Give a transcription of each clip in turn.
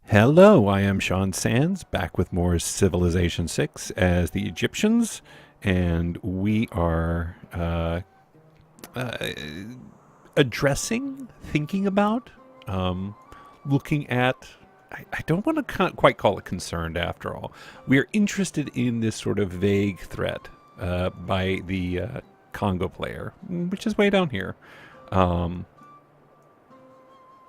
Hello, I am Sean Sands, back with more Civilization 6 as the Egyptians, and we are uh, addressing, thinking about, um, looking at. I don't want to quite call it concerned after all. We are interested in this sort of vague threat by the Congo player, which is way down here. Um,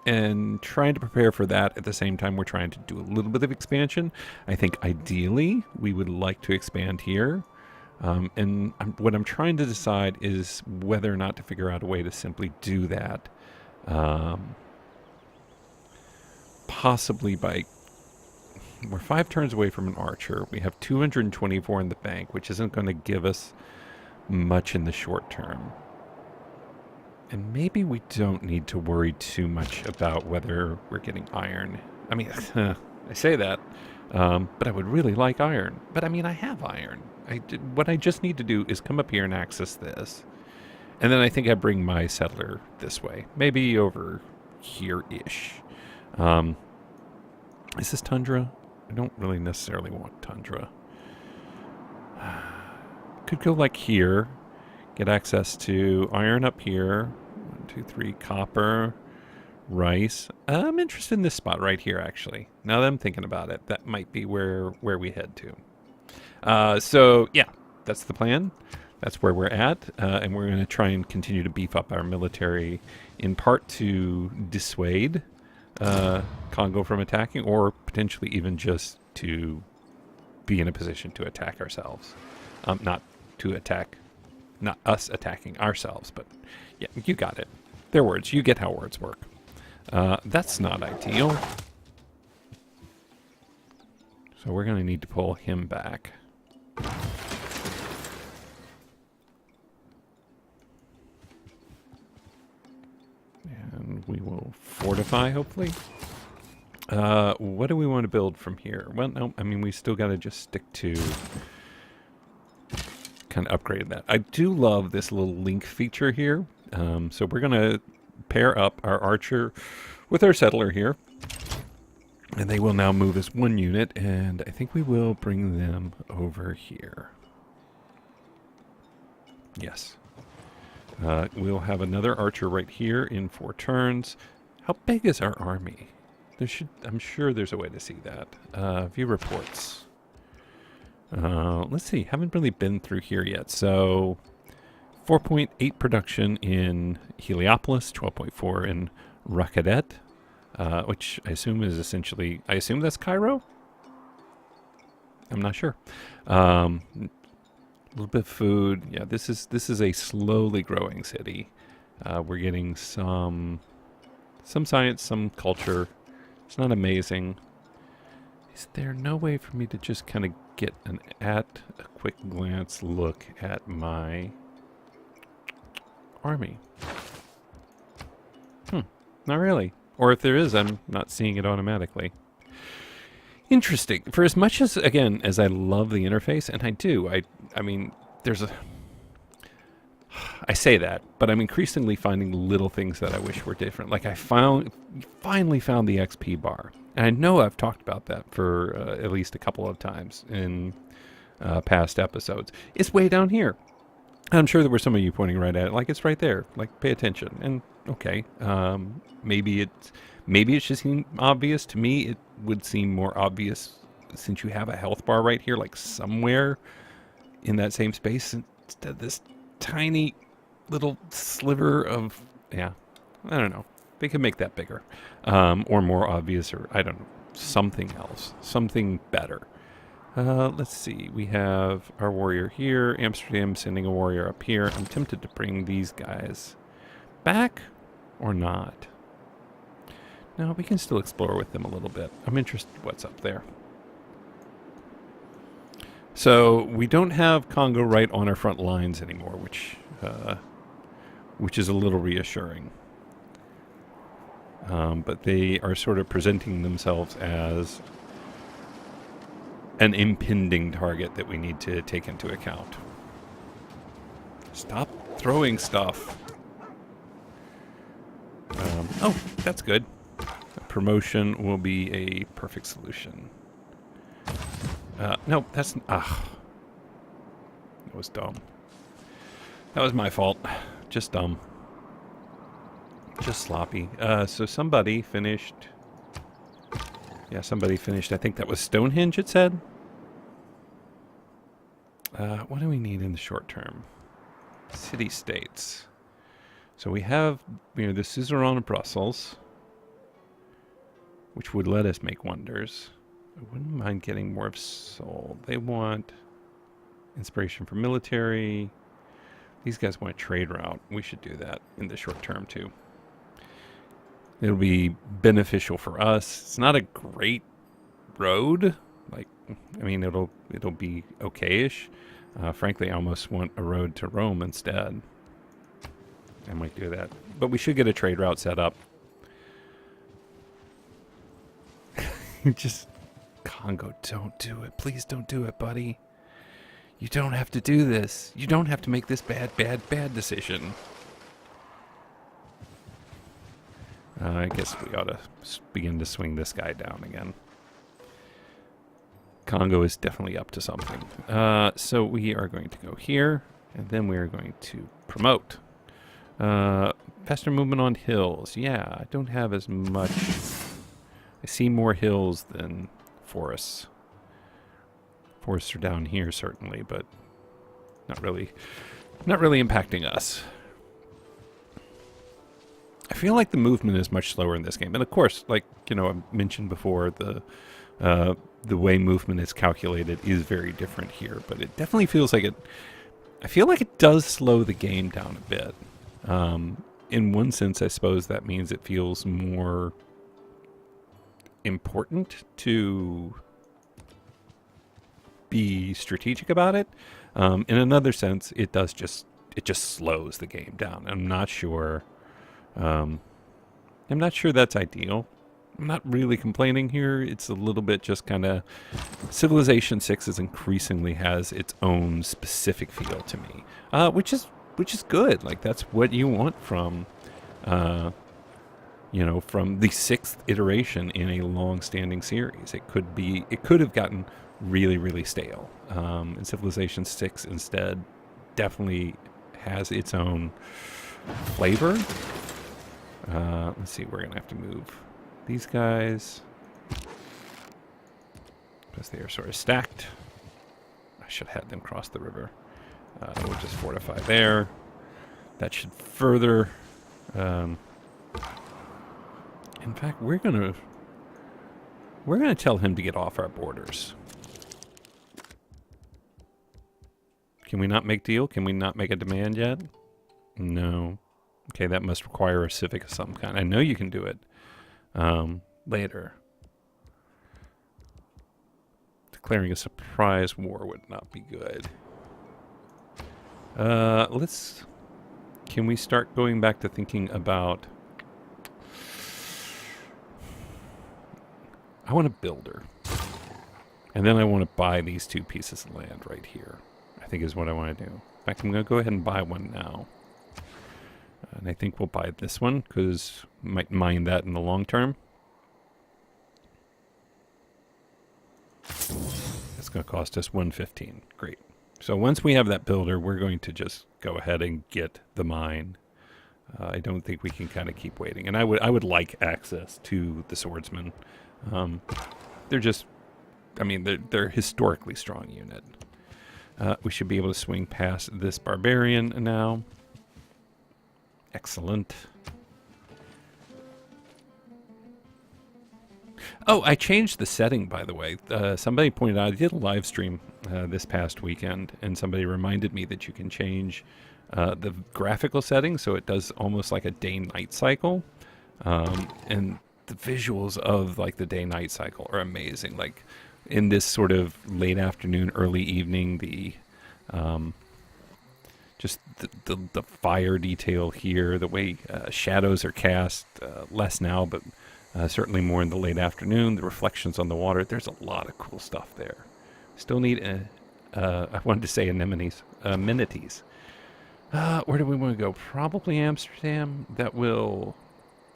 and trying to prepare for that at the same time we're trying to do a little bit of expansion. I think ideally we would like to expand here. What I'm trying to decide is whether or not to figure out a way to simply do that. Possibly by... We're 5 turns away from an archer. We have 224 in the bank, which isn't going to give us much in the short term. And maybe we don't need to worry too much about whether we're getting iron. I mean, I say that, but I would really like iron. But I mean, I have iron. What I just need to do is come up here and access this. And then I think I bring my settler this way. Maybe over here-ish. Is this tundra? I don't really necessarily want tundra. Could go like here. Get access to iron up here. 1, 2, 3, copper, rice. I'm interested in this spot right here, actually. Now that I'm thinking about it, that might be where we head to. So, yeah, that's the plan. That's where we're at. And we're going to try and continue to beef up our military, in part to dissuade Congo from attacking, or potentially even just to be in a position to attack ourselves. Not to attack... Not us attacking ourselves, but yeah, you got it. Their words. You get how words work. That's not ideal. So we're going to need to pull him back. And we will fortify, hopefully. What do we want to build from here? Well, no, I mean, we still got to just stick to... kind of upgrade that. I do love this little link feature here. So we're going to pair up our archer with our settler here. And they will now move as one unit. And I think we will bring them over here. Yes. We'll have another archer right here in 4 turns. How big is our army? I'm sure there's a way to see that. View reports. Let's see. Haven't really been through here yet. So 4.8 production in Heliopolis, 12.4 in Rakadet, which I assume is essentially... I assume that's Cairo? I'm not sure. A little bit of food. Yeah, this is a slowly growing city. We're getting some science, some culture. It's not amazing. Is there no way for me to just kind of get a quick glance look at my army? Not really. Or if there is, I'm not seeing it automatically. Interesting. For as much as, again, as I love the interface, and I do, I mean, I say that, but I'm increasingly finding little things that I wish were different. Like I finally found the XP bar. And I know I've talked about that for at least a couple of times in past episodes. It's way down here. I'm sure there were some of you pointing right at it, like it's right there. Like, pay attention. And okay, maybe it's just obvious to me. It would seem more obvious since you have a health bar right here, like somewhere in that same space, instead of this tiny little sliver of, yeah, I don't know. They could make that bigger, or more obvious, or I don't know, something else, something better. Let's see. We have our warrior here. Amsterdam sending a warrior up here. I'm tempted to bring these guys back or not. No, we can still explore with them a little bit. I'm interested in what's up there. So we don't have Congo right on our front lines anymore, which is a little reassuring. But they are sort of presenting themselves as an impending target that we need to take into account. Stop throwing stuff. Oh, that's good. promotion will be a perfect solution. No, that's... That was dumb. That was my fault. Just dumb. Just sloppy. So somebody finished... Yeah, somebody finished. I think that was Stonehenge, it said. What do we need in the short term? City-states. So we have, the Suzerain of Brussels, which would let us make wonders. I wouldn't mind getting more of Seoul. They want inspiration for military. These guys want a trade route. We should do that in the short term, too. It'll be beneficial for us. It's not a great road. It'll be okay-ish. Frankly, I almost want a road to Rome instead. I might do that. But we should get a trade route set up. Just, Congo, don't do it. Please don't do it, buddy. You don't have to do this. You don't have to make this bad decision. I guess we ought to begin to swing this guy down again. Congo is definitely up to something. So we are going to go here, and then we are going to promote. Faster movement on hills. Yeah, I don't have as much. I see more hills than forests. Forests are down here, certainly, but not really impacting us. I feel like the movement is much slower in this game. And of course, like, I mentioned before, the way movement is calculated is very different here, but it definitely feels like I feel like it does slow the game down a bit. In one sense, I suppose that means it feels more important to be strategic about it. In another sense, it just slows the game down. I'm not sure that's ideal. I'm not really complaining here. It's a little bit just kind of... Civilization 6 is increasingly has its own specific feel to me, which is good. Like, that's what you want from, from the 6th iteration in a long-standing series. It could have gotten really, really stale. And Civilization 6 instead definitely has its own flavor. Let's see, we're going to have to move these guys because they are sort of stacked. I should have had them cross the river. We'll just fortify there. That should further... in fact, we're gonna tell him to get off our borders. Can we not make deal? Can we not make a demand yet? No. Okay, that must require a civic of some kind. I know you can do it. Later. Declaring a surprise war would not be good. Can we start going back to thinking about... I want a builder. And then I want to buy these 2 pieces of land right here. I think is what I want to do. In fact, I'm going to go ahead and buy one now. And I think we'll buy this one because we might mine that in the long term. It's going to cost us 115. Great. So once we have that builder, we're going to just go ahead and get the mine. I don't think we can kind of keep waiting. And I would like access to the swordsmen. They're just, they're a historically strong unit. We should be able to swing past this barbarian now. Excellent. Oh, I changed the setting, by the way. Somebody pointed out, I did a live stream this past weekend, and somebody reminded me that you can change the graphical setting so it does almost like a day-night cycle. And the visuals of like the day-night cycle are amazing. Like in this sort of late afternoon, early evening, just the fire detail here, the way shadows are cast, less now, but certainly more in the late afternoon, the reflections on the water. There's a lot of cool stuff there. Still need, I wanted to say amenities. Where do we want to go? Probably Amsterdam. That will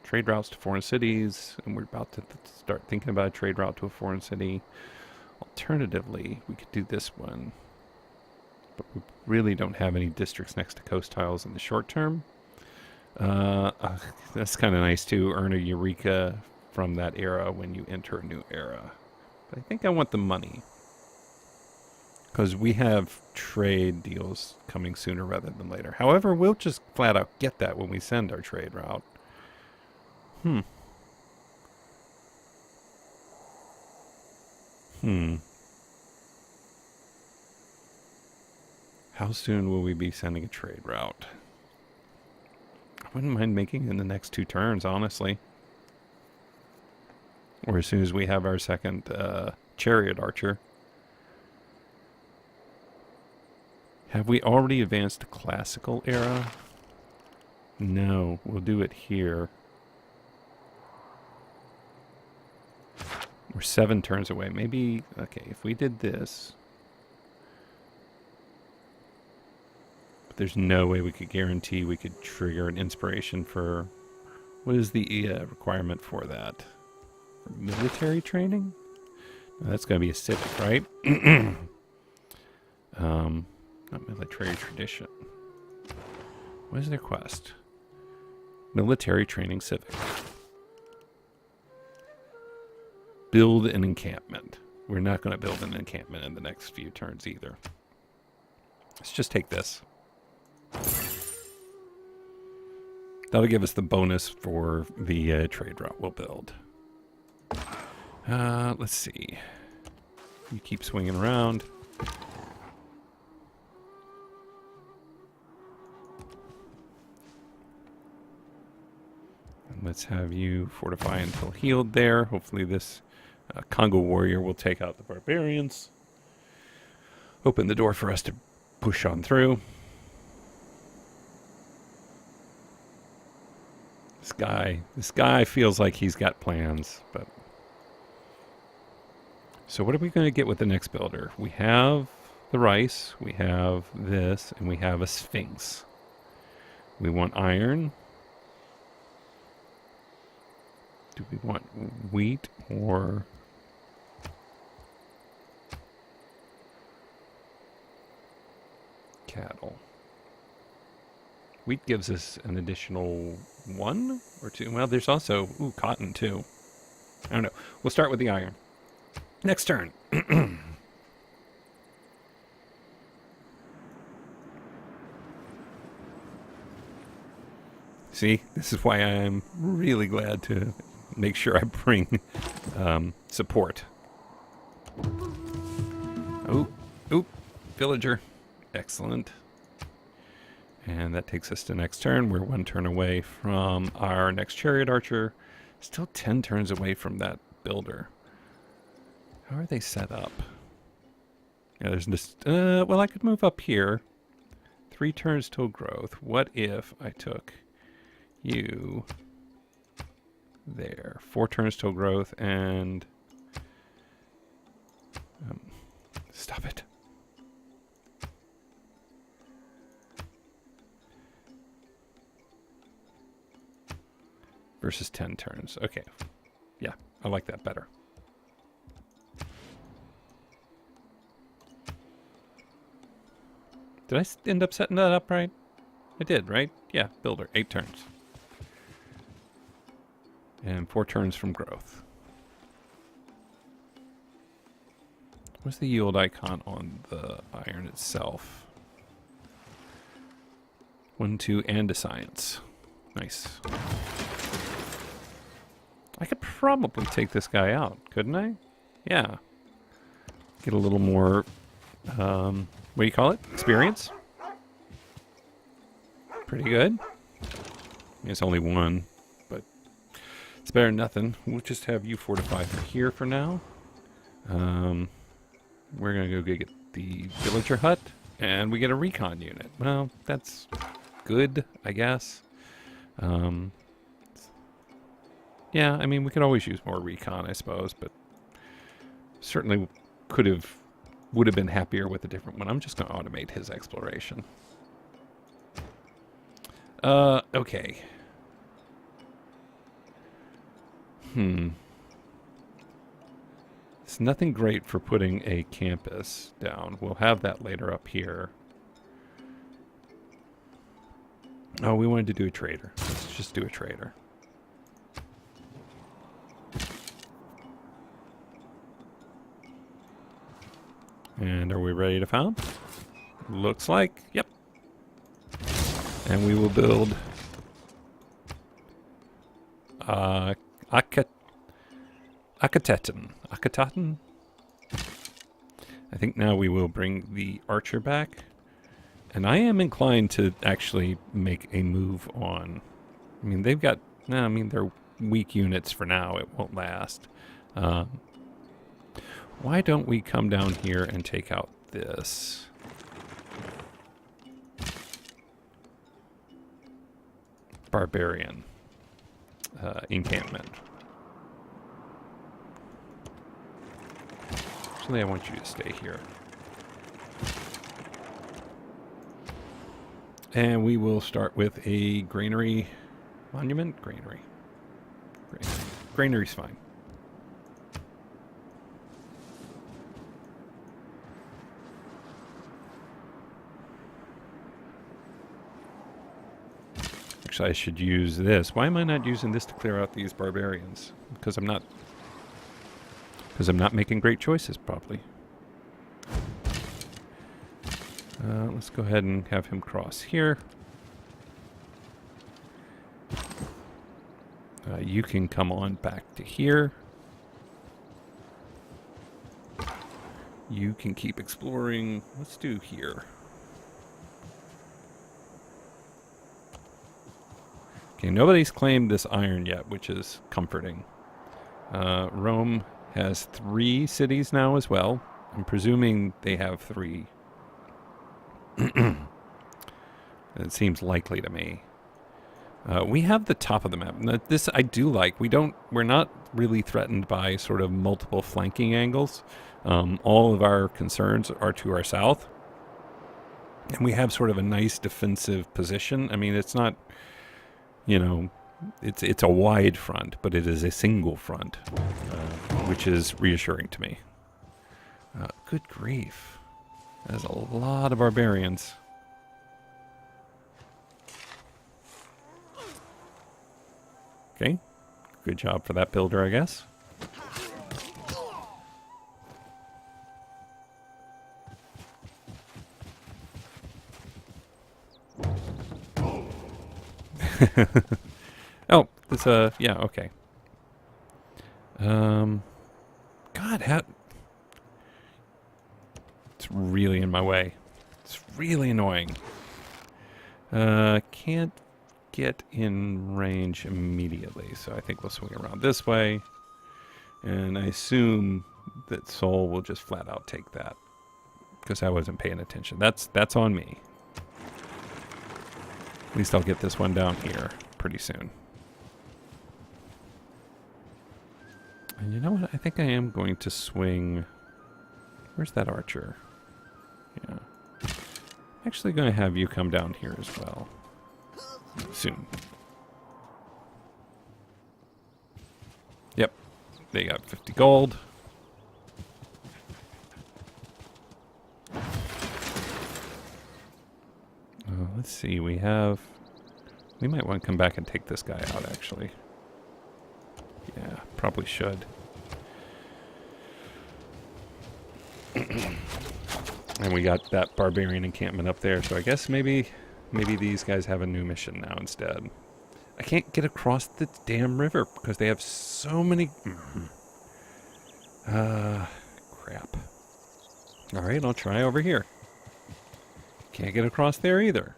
trade routes to foreign cities, and we're about to start thinking about a trade route to a foreign city. Alternatively, we could do this one, but we really don't have any districts next to coast tiles in the short term. That's kind of nice too. Earn a Eureka from that era when you enter a new era. But I think I want the money, because we have trade deals coming sooner rather than later. However, we'll just flat out get that when we send our trade route. How soon will we be sending a trade route? I wouldn't mind making it in the next 2 turns, honestly. Or as soon as we have our second chariot archer. Have we already advanced to classical era? No, we'll do it here. We're 7 turns away. Maybe, okay, if we did this. But there's no way we could guarantee we could trigger an inspiration for, what is the requirement for that? For military training? No, that's going to be a civic, right? Not military tradition. What is their quest? Military training civic. Build an encampment. We're not going to build an encampment in the next few turns either. Let's just take this. That'll give us the bonus for the trade route we'll build. Let's see. You keep swinging around. Let's have you fortify until healed there. Hopefully this Congo warrior will take out the barbarians. Open the door for us to push on through. This guy feels like he's got plans, but... So what are we going to get with the next builder? We have the rice, we have this, and we have a sphinx. We want iron. Do we want wheat or cattle? Wheat gives us an additional 1 or 2. Well, there's also cotton too. I don't know. We'll start with the iron. Next turn. See, this is why I'm really glad to make sure I bring support. Oh, villager. Excellent. And that takes us to next turn. We're 1 turn away from our next chariot archer. Still 10 turns away from that builder. How are they set up? Yeah, there's this... well, I could move up here. 3 turns till growth. What if I took you there? 4 turns till growth and... stop it. Versus 10 turns. Okay. Yeah, I like that better. Did I end up setting that up right? I did, right? Yeah, builder. 8 turns. And 4 turns from growth. What's the yield icon on the iron itself? 1, 2, and a science. Nice. I could probably take this guy out, couldn't I? Yeah. Get a little more, what do you call it? Experience? Pretty good. I mean, it's only 1, but it's better than nothing. We'll just have you fortify for here for now. We're going to go get the villager hut, and we get a recon unit. Well, that's good, I guess. Yeah, I mean, we could always use more recon, I suppose, but certainly would have been happier with a different one. I'm just going to automate his exploration. Okay. It's nothing great for putting a campus down. We'll have that later up here. Oh, we wanted to do a trader. Let's just do a trader. And are we ready to found? Looks like, yep. And we will build Akataten. I think now we will bring the archer back. And I am inclined to actually make a move on. I mean, they've got, no, I mean, they're weak units for now. It won't last. Why don't we come down here and take out this? Barbarian encampment. Actually, I want you to stay here. And we will start with a granary monument. Granary. Granary's fine. Actually, I should use this. Why am I not using this to clear out these barbarians? Because I'm not making great choices, probably. Let's go ahead and have him cross here. You can come on back to here. You can keep exploring. Let's do here. Okay, nobody's claimed this iron yet, which is comforting. Rome has 3 cities now as well. I'm presuming they have 3. It seems likely to me. We have the top of the map. Now, this I do like. We're not really threatened by sort of multiple flanking angles. All of our concerns are to our south. And we have sort of a nice defensive position. I mean, it's not, you know, it's a wide front, but it is a single front, which is reassuring to me. Good grief. There's a lot of barbarians. Okay. Good job for that builder, I guess. Oh, it's yeah, okay. God, how... It's really in my way. It's really annoying. Can't get in range immediately, so I think we'll swing around this way. And I assume that Sol will just flat out take that, because I wasn't paying attention. That's on me. At least I'll get this one down here pretty soon. And you know what? I think I am going to swing... Where's that archer? Yeah. I'm actually going to have you come down here as well. Soon. Yep. They got 50 gold. Let's see. We might want to come back and take this guy out, actually. Yeah, probably should. And we got that barbarian encampment up there, so I guess maybe these guys have a new mission now instead. I can't get across the damn river because they have so many... crap. Alright, I'll try over here. Can't get across there either.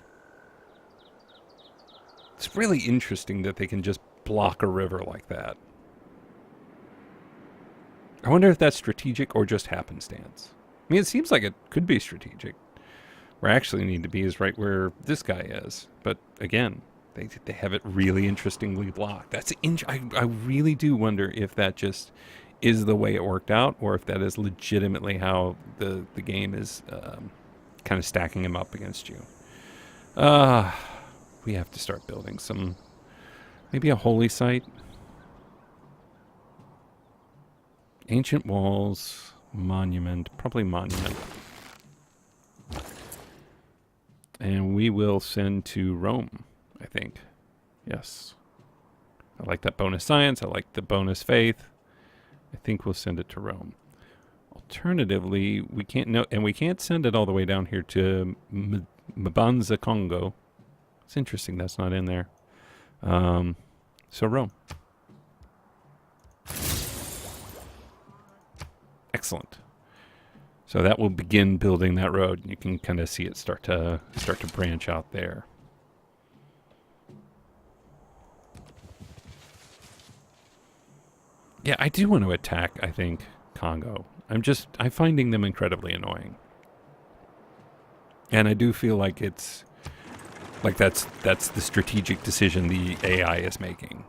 It's really interesting that they can just block a river like that. I wonder if that's strategic or just happenstance. I mean, it seems like it could be strategic. Where I actually need to be is right where this guy is. But again, they have it really interestingly blocked. I really do wonder if that just is the way it worked out, or if that is legitimately how the game is kind of stacking him up against you. We have to start building some, maybe a holy site. Ancient walls, monument, probably monument. And we will send to Rome, I think. Yes. I like that bonus science. I like the bonus faith. I think we'll send it to Rome. Alternatively, we can't and we can't send it all the way down here to Mbanza, Congo. It's interesting that's not in there. So Rome. Excellent. So that will begin building that road. You can kind of see it start to branch out there. Yeah, I do want to attack, I think, Congo. I'm finding them incredibly annoying. And I do feel like it's like that's the strategic decision the AI is making.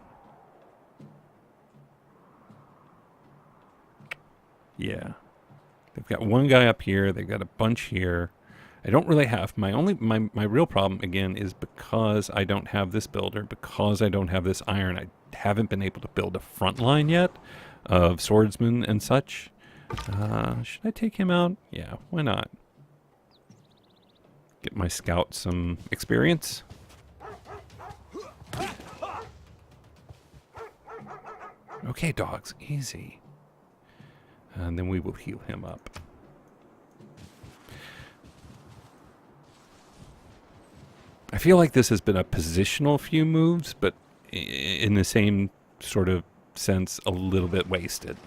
Yeah. They've got one guy up here, they've got a bunch here. I don't really have my real problem again is because I don't have this builder, because I don't have this iron, I haven't been able to build a front line yet of swordsmen and such. Should I take him out? Yeah, why not? Get my scout some experience. Okay, dogs, easy. And then we will heal him up. I feel like this has been a positional few moves, but in the same sort of sense, a little bit wasted.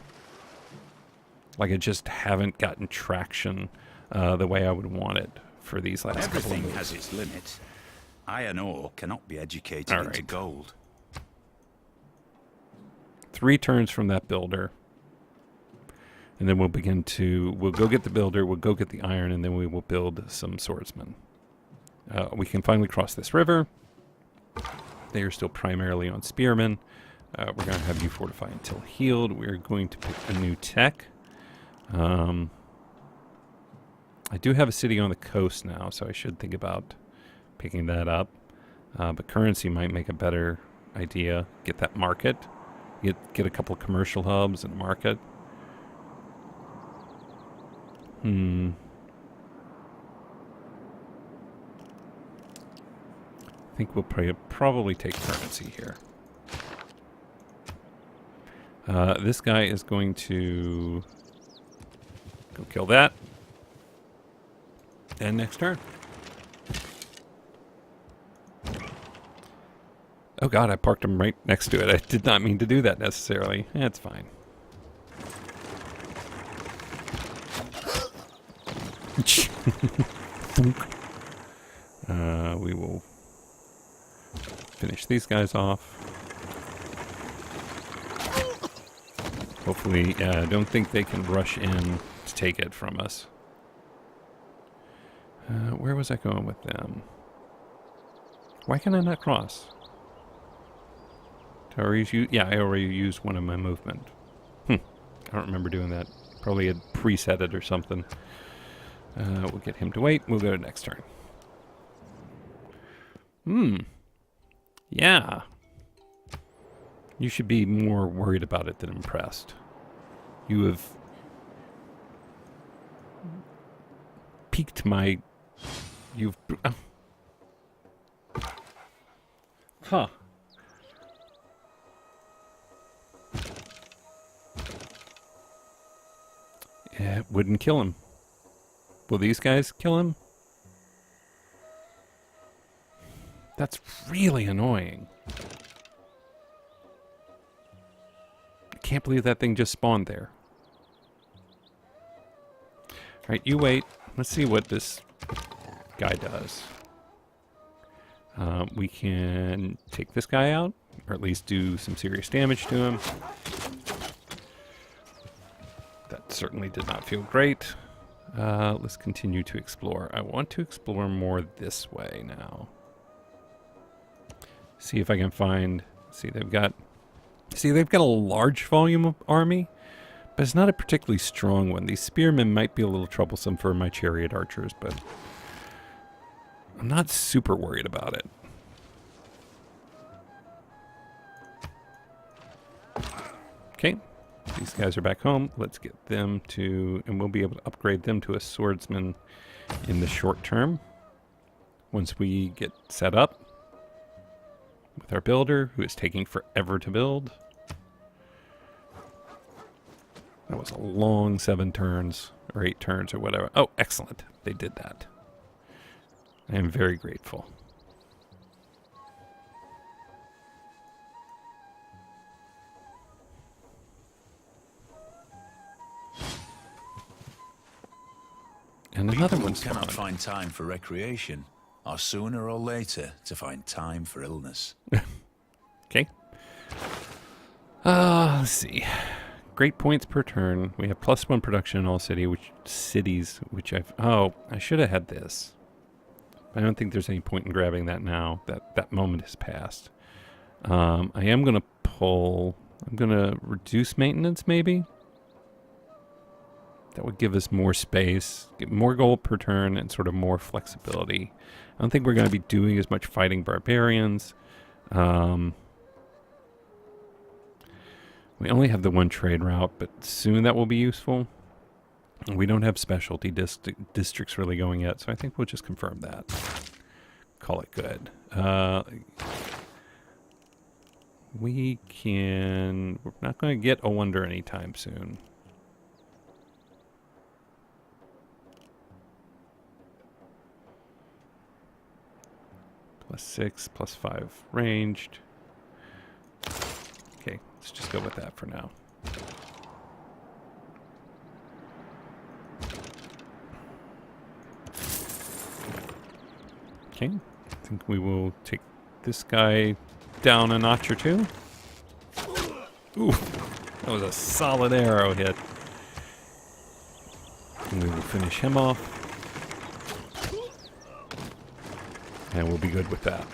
Like I just haven't gotten traction the way I would want it for these last couple of moves. Everything has its limits. Iron ore cannot be educated into gold. 3 turns from that builder. And then we'll go get the builder, we'll go get the iron, and then we will build some swordsmen. We can finally cross this river. They are still primarily on spearmen. We're going to have you fortify until healed. We're going to pick a new tech. I do have a city on the coast now, so I should think about picking that up. But currency might make a better idea. Get that market. Get a couple of commercial hubs and a market. I think we'll probably take currency here. This guy is going to go kill that. And next turn. Oh god, I parked him right next to it. I did not mean to do that necessarily. That's fine. We will finish these guys off. Hopefully, I don't think they can rush in to take it from us. Where was I going with them? Why can I not cross? I already used one of my movement. I don't remember doing that. Probably had preset it or something. We'll get him to wait. We'll go to next turn. Yeah. You should be more worried about it than impressed. You have piqued my... You've... Huh. Yeah, it wouldn't kill him. Will these guys kill him? That's really annoying. I can't believe that thing just spawned there. Alright, you wait. Let's see what this guy does. We can take this guy out, or at least do some serious damage to him. That certainly did not feel great. Let's continue to explore. I want to explore more this way now. See if I can find... they've got a large volume of army, but it's not a particularly strong one. These spearmen might be a little troublesome for my chariot archers, but I'm not super worried about it. Okay, These guys are back home. Let's get them to, and we'll be able to upgrade them to a swordsman in the short term. Once we get set up with our builder, who is taking forever to build. That was a long 7 turns, or 8 turns, or whatever. Oh, excellent. They did that. I am very grateful. And another People one's who cannot spawned. find time for recreation are sooner or later to find time for illness. Okay. Let's see. Great points per turn. We have +1 production in all cities, which I should have had this. I don't think there's any point in grabbing that now. That moment has passed. I am going to pull. I'm going to reduce maintenance, maybe. That would give us more space, get more gold per turn, and sort of more flexibility. I don't think we're going to be doing as much fighting barbarians. We only have the 1 trade route, but soon that will be useful. We don't have specialty districts really going yet, so I think we'll just confirm that. Call it good. We're not going to get a wonder anytime soon. +6, +5 ranged. Okay, let's just go with that for now. Okay, I think we will take this guy down a notch or 2. Ooh, that was a solid arrow hit. And we will finish him off. And we'll be good with that.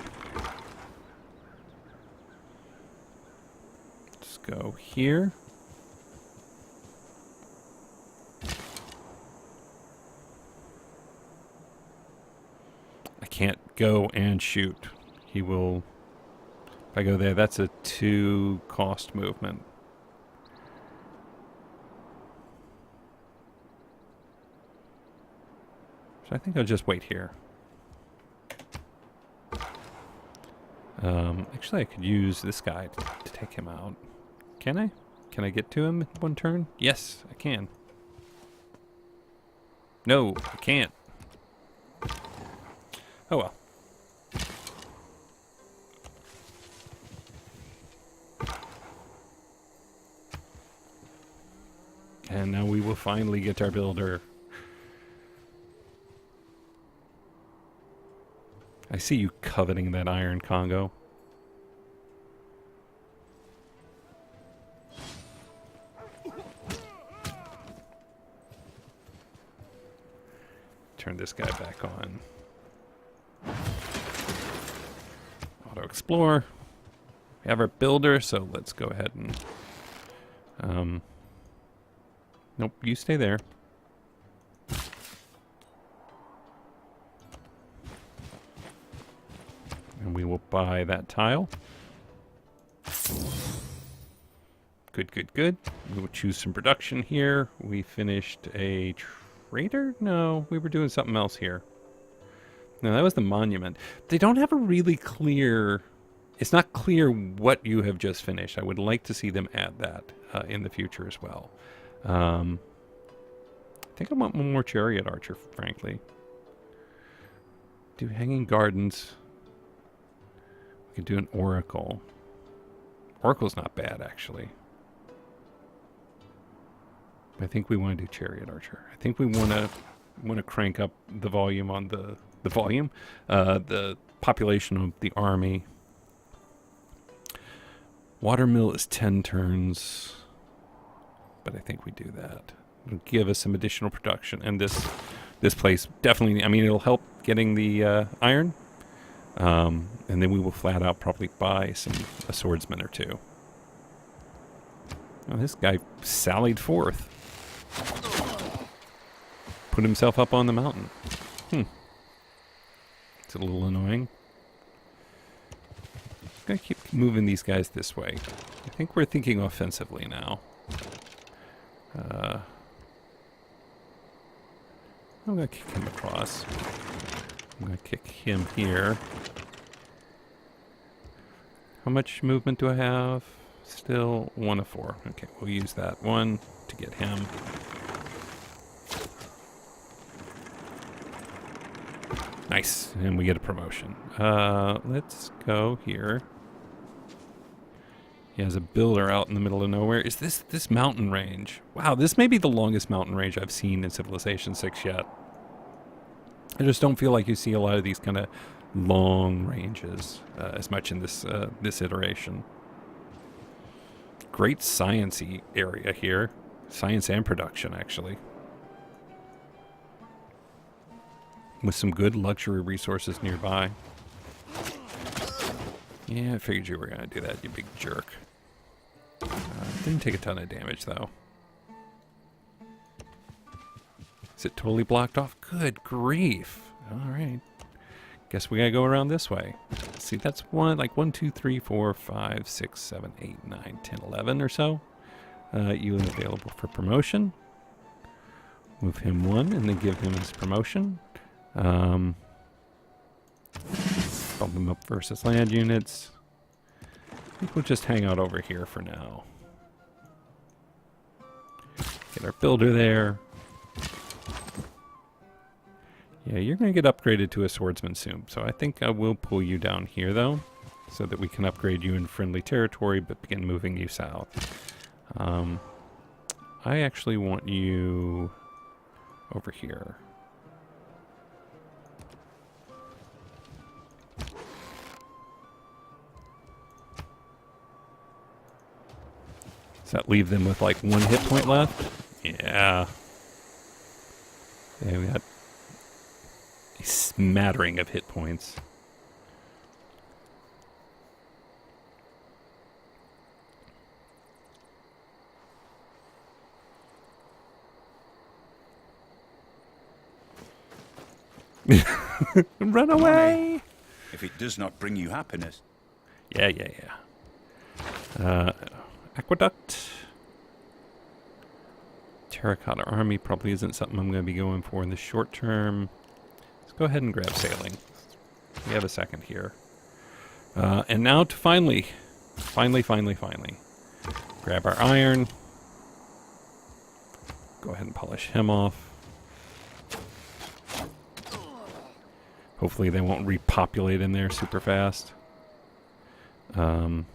Let's go here. I can't go and shoot. He will... If I go there, that's a 2 cost movement. So I think I'll just wait here. Actually, I could use this guy to take him out. Can I? Can I get to him in 1 turn? Yes, I can. No, I can't. Oh well. And now we will finally get our builder. I see you coveting that iron Congo. Turn this guy back on. Auto explore. We have our builder, so let's go ahead and... nope, you stay there. And we will buy that tile. Good, good, good. We will choose some production here. We finished a trader? No, we were doing something else here. No, that was the monument. They don't have a really clear... It's not clear what you have just finished. I would like to see them add that in the future as well. I think I want one more chariot archer, frankly. Do hanging gardens. We can do an oracle. Oracle's not bad, actually. I think we want to do chariot archer. I think we want to crank up the volume on the population of the army. Watermill is 10 turns, but I think we do that. It'll give us some additional production, and this place definitely. I mean, it'll help getting the iron, and then we will flat out probably buy a swordsman or 2. Oh, this guy sallied forth, put himself up on the mountain. It's a little annoying. I'm gonna keep moving these guys this way. I think we're thinking offensively now. I'm going to kick him across. I'm going to kick him here. How much movement do I have? Still 1 of 4. Okay, we'll use that one to get him. Nice, and we get a promotion. Let's go here. He has a builder out in the middle of nowhere. Is this mountain range? Wow, this may be the longest mountain range I've seen in Civilization 6 yet. I just don't feel like you see a lot of these kind of long ranges as much in this this iteration. Great science-y area here. Science and production, actually. With some good luxury resources nearby. Yeah, I figured you were going to do that, you big jerk. Didn't take a ton of damage, though. Is it totally blocked off? Good grief. All right. Guess we got to go around this way. See, that's like 1, 2, 3, 4, 5, 6, 7, 8, 9, 10, 11 or so. You available for promotion. Move him 1 and then give him his promotion. Bump him up versus land units. I think we'll just hang out over here for now. Get our builder there. Yeah, you're going to get upgraded to a swordsman soon. So I think I will pull you down here, though, so that we can upgrade you in friendly territory, but begin moving you south. I actually want you over here. Does that leave them with like 1 hit point left? Yeah. Yeah, we got a smattering of hit points. Run away! If it does not bring you happiness. Yeah. Aqueduct. Terracotta Army probably isn't something I'm going to be going for in the short term. Let's go ahead and grab sailing. We have a second here. And now to finally, grab our iron. Go ahead and polish him off. Hopefully they won't repopulate in there super fast. You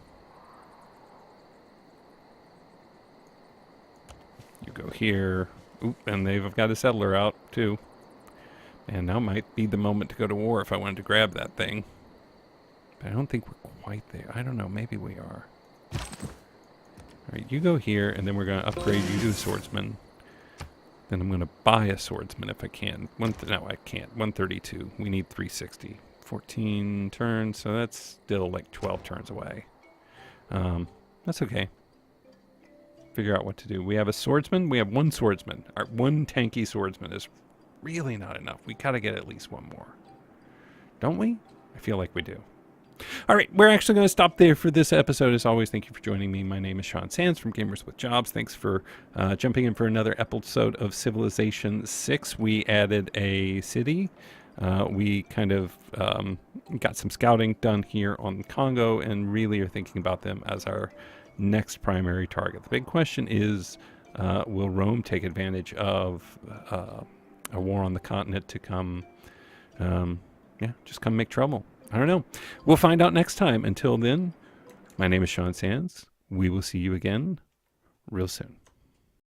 go here. Oop, and they've got a settler out, too. And now might be the moment to go to war if I wanted to grab that thing. But I don't think we're quite there. I don't know. Maybe we are. Alright, you go here, and then we're going to upgrade you to a swordsman. Then I'm going to buy a swordsman if I can. No, I can't. 132. We need 360. 14 turns, so that's still like 12 turns away. That's okay. Figure out what to do. We have a swordsman. We have 1 swordsman. Our 1 tanky swordsman is really not enough. We gotta get at least 1 more. Don't we? I feel like we do. All right, we're actually going to stop there for this episode. As always, thank you for joining me. My name is Sean Sands from Gamers with Jobs. Thanks for jumping in for another episode of Civilization 6. We added a city. We kind of got some scouting done here on Congo and really are thinking about them as our next primary target. The big question is, will Rome take advantage of a war on the continent to come, just come make trouble? I don't know. We'll find out next time. Until then, my name is Sean Sands. We will see you again real soon.